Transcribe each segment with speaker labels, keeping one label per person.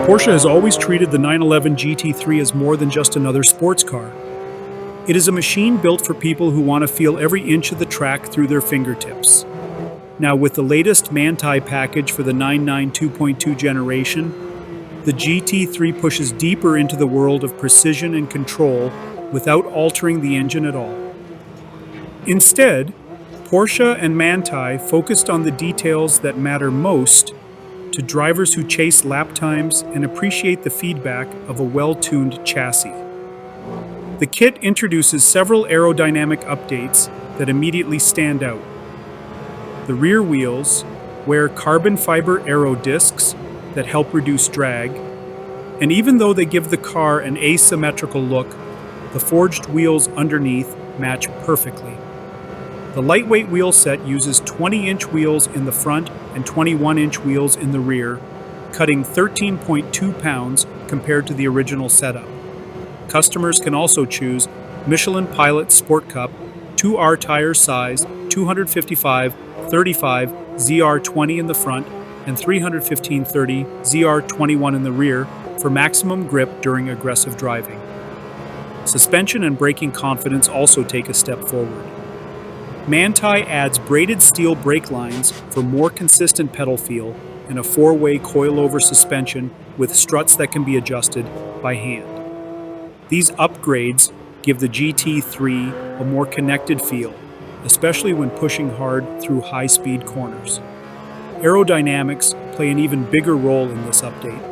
Speaker 1: Porsche has always treated the 911 GT3 as more than just another sports car. It is a machine built for people who want to feel every inch of the track through their fingertips. Now, with the latest Manthey package for the 992 2.2 generation, the GT3 pushes deeper into the world of precision and control without altering the engine at all. Instead, Porsche and Manthey focused on the details that matter most to drivers who chase lap times and appreciate the feedback of a well-tuned chassis. The kit introduces several aerodynamic updates that immediately stand out. The rear wheels wear carbon fiber aero discs that help reduce drag, and even though they give the car an asymmetrical look, the forged wheels underneath match perfectly. The lightweight wheel set uses 20-inch wheels in the front and 21-inch wheels in the rear, cutting 13.2 pounds compared to the original setup. Customers can also choose Michelin Pilot Sport Cup 2R tire size 255/35 ZR20 in the front and 315/30 ZR21 in the rear for maximum grip during aggressive driving. Suspension and braking confidence also take a step forward. Manthey adds braided steel brake lines for more consistent pedal feel and a 4-way coilover suspension with struts that can be adjusted by hand. These upgrades give the GT3 a more connected feel, especially when pushing hard through high-speed corners. Aerodynamics play an even bigger role in this update.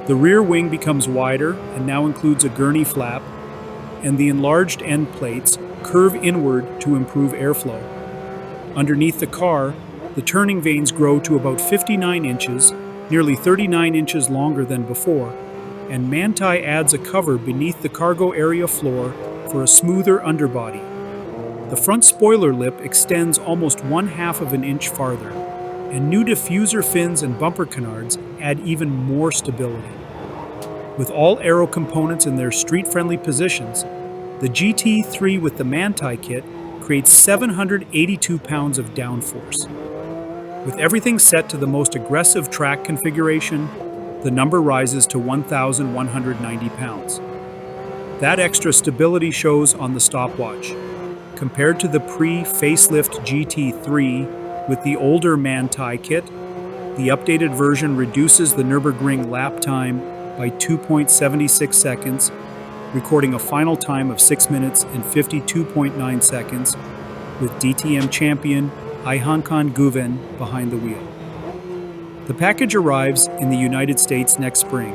Speaker 1: The rear wing becomes wider and now includes a gurney flap, and the enlarged end plates curve inward to improve airflow. Underneath the car, the turning vanes grow to about 59 inches, nearly 39 inches longer than before, and Manthey adds a cover beneath the cargo area floor for a smoother underbody. The front spoiler lip extends almost 1/2 of an inch farther, and new diffuser fins and bumper canards add even more stability. With all aero components in their street-friendly positions, the GT3 with the Manthey kit creates 782 pounds of downforce. With everything set to the most aggressive track configuration, the number rises to 1,190 pounds. That extra stability shows on the stopwatch. Compared to the pre-facelift GT3 with the older Manthey kit, the updated version reduces the Nürburgring lap time by 2.76 seconds, recording a final time of 6 minutes and 52.9 seconds, with DTM champion Ayhancan Güven behind the wheel. The package arrives in the United States next spring.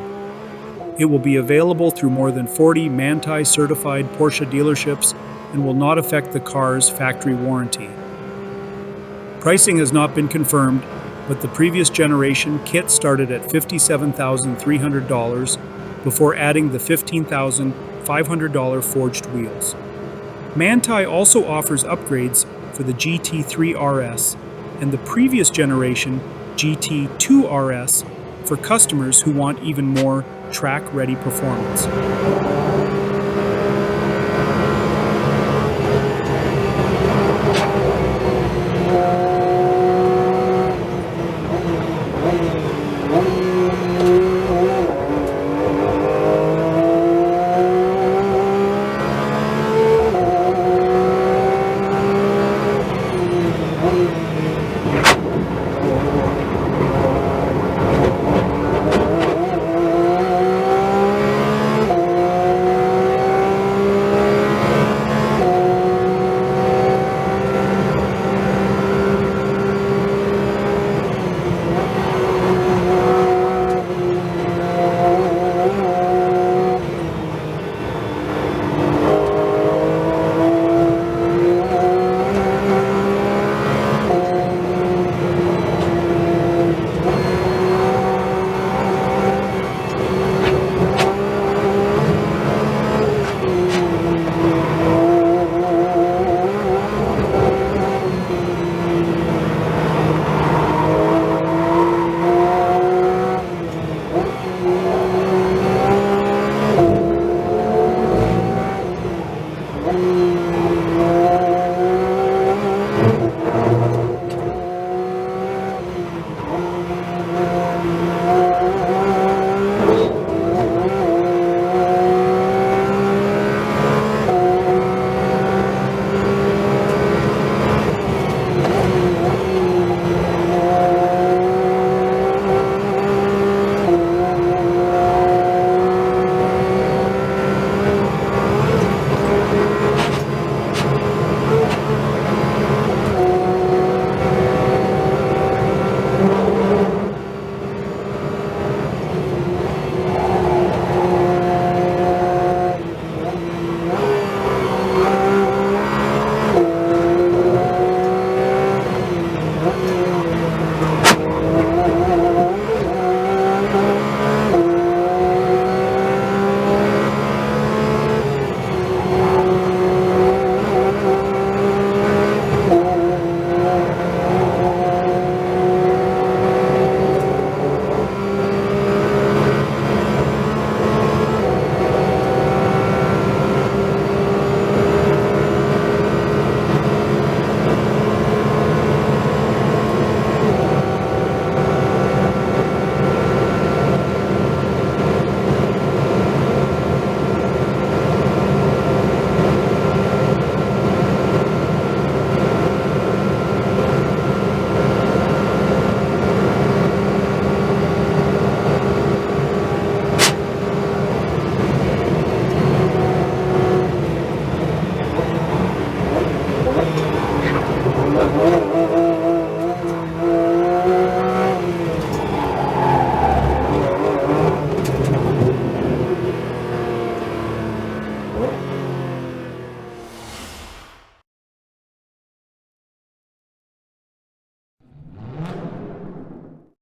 Speaker 1: It will be available through more than 40 Manthey-certified Porsche dealerships and will not affect the car's factory warranty. Pricing has not been confirmed, but the previous generation kit started at $57,300 before adding the $15,500 forged wheels. Manthey also offers upgrades for the GT3 RS and the previous generation GT2 RS for customers who want even more track-ready performance.